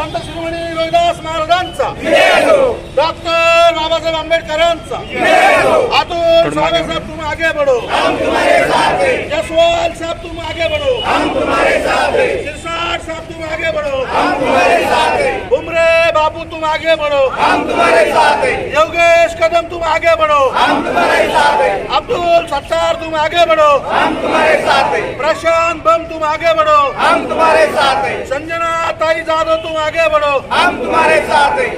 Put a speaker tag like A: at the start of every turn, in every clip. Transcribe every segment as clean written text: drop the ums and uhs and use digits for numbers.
A: संत शिरोमणी रोहिदास महाराजांचा, डॉक्टर बाबासाहेब आंबेडकरांचा, अतुल सावे साहब तुम आगे बढ़ो, जसवाल साहब तुम आगे बढ़ो, सिरसाट साहब तुम आगे बढ़ो, बुमरे बाबू तुम आगे बढ़ो, योगेश कदम तुम आगे बढ़ो, अब्दुल सत्तार तुम आगे बढ़ो, प्रशांत बम तुम आगे बढ़ो,
B: हम तुम्हारे साथ हैं।
A: संजना ताई जादव तुम आगे बढ़ो,
B: हम तुम्हारे साथ हैं।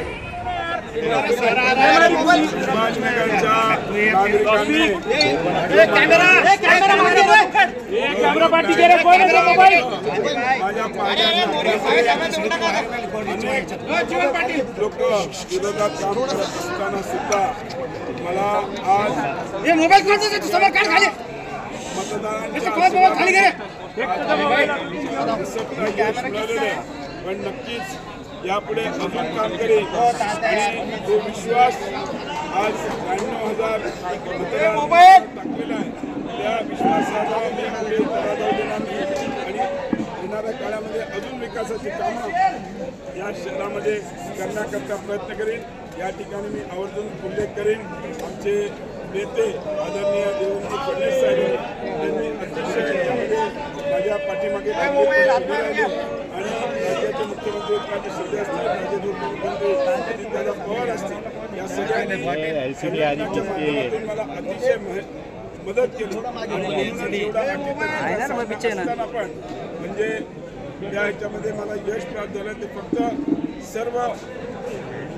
C: कॅमेरा पाठी गेले कोण मोबाईल
D: लोक विरोधात काम करत असताना सुद्धा मला आज
C: हे मोबाईल कोणाचा समोर काढ खाली खाली गेले
D: पण नक्कीच यापुढे अजून काम करेल आणि तो विश्वास आज 92,000 मतदार टाकलेला आहे. त्या विश्वासाला मी पुढे तडाखा देणार नाही आणि येणाऱ्या काळामध्ये अजून विकासाची कामं या शहरामध्ये करण्याकरता प्रयत्न करेन. या ठिकाणी मी आवर्जून उल्लेख करेन आमचे नेते आदरणीय देवेंद्र फडणवीस साहेब यांनी अतिशय यामध्ये माझ्या पाठीमागे आणि राज्याचे मुख्यमंत्री एकनाथ शिंदे असतील, राज्याचे उपमुख्यमंत्री अजितदादा पवार असतील, या सगळ्यांनी मला अतिशय मदत केली. पण म्हणजे या ह्याच्यामध्ये मला यश प्राप्त झालं ते फक्त सर्व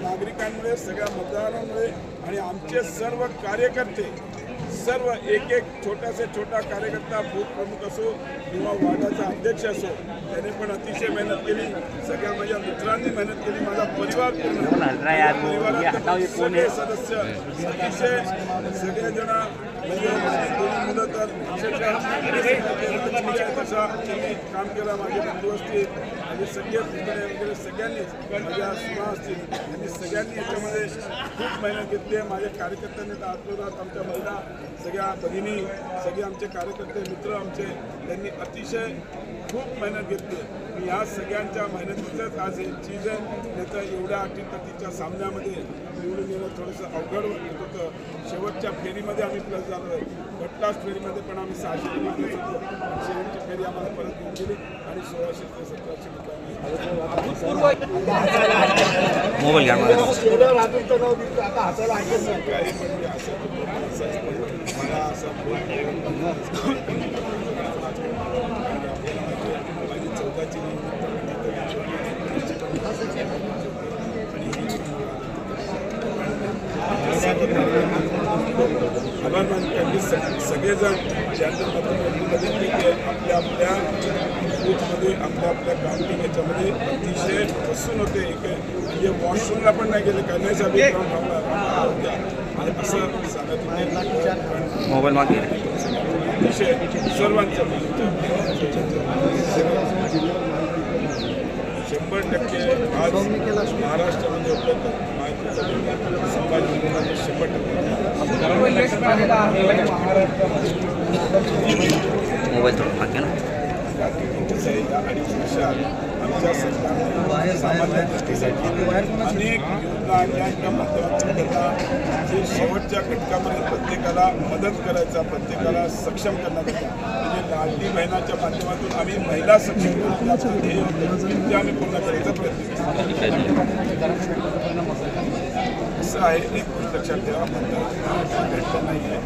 D: नागरिकांमुळे, सगळ्या मतदारांमुळे आणि आमचे सर्व कार्यकर्ते, सर्व एक एक छोटासे छोटा कार्यकर्ता, बूथ प्रमुख असो किंवा वार्डाचा अध्यक्ष असो, त्याने पण अतिशय मेहनत केली. सगळ्या माझ्या मित्रांनी मेहनत केली. माझा परिवार पूर्ण परिवाराचे सगळे सदस्य अतिशय सगळेजण म्हणजे दोन्ही मुलं तर तशा त्यांनी काम केलं. माझे बंधू असतील, माझे सगळे पुतळे वगैरे सगळ्यांनीच, माझ्या सुना असतील, त्यांनी सगळ्यांनी याच्यामध्ये खूप मेहनत घेतली आहे. माझ्या कार्यकर्त्यांनी तर आत्मदात आमच्या महिला सगळ्या भगिनी, सगळे आमचे कार्यकर्ते मित्र आमचे, त्यांनी अतिशय खूप मेहनत घेतली. मी या सगळ्यांच्या मेहनतीचंच आज हे चीज आहे. नाही तर एवढ्या अटीतटीच्या सामन्यामध्ये निवडून येणं थोडंसं अवघड होतं. शेवटच्या फेरीमध्ये आम्ही प्लस झालो आहे. लास्ट फेरीमध्ये पण आम्ही 600 मागत होतो. शेवटची फेरी आम्हाला परत घेऊन गेली आणि 1600 ते 1700
E: मोबाईल
D: काही म्हणजे असं मला असं माझी 14ची आभार मानतो. सगळेजण ज्यांच्या मतदारसंघामध्ये आपल्या आपल्या बूथमध्ये आपल्या आपल्या काउंटिंग याच्यामध्ये अतिशय बसून होते. म्हणजे वॉशरूमला पण नाही गेले, काय नाही साहेब आणि असं सांगत
E: मोबाईल मागे
D: अतिशय सर्वांच्या 100% आज महाराष्ट्रामध्ये उपलब्ध संभाजीनगरमध्ये 100%
E: मोबाईल थोडं मागे ना.
D: या 2.5 वर्षात आमच्या सरकारने सामान्य दृष्टीसाठी अनेक योजना ज्यांच्या माध्यमातून त्यांना जे शेवटच्या घटकापर्यंत प्रत्येकाला मदत करायचा, प्रत्येकाला सक्षम करण्याचा, म्हणजे लाडली बहिणाच्या माध्यमातून आम्ही महिला सक्षम करू ध्येय ते आम्ही पूर्ण करायचा प्रयत्न करतो. असं आहे, एक गोष्ट लक्षात ठेवा, घटना नाही आहे.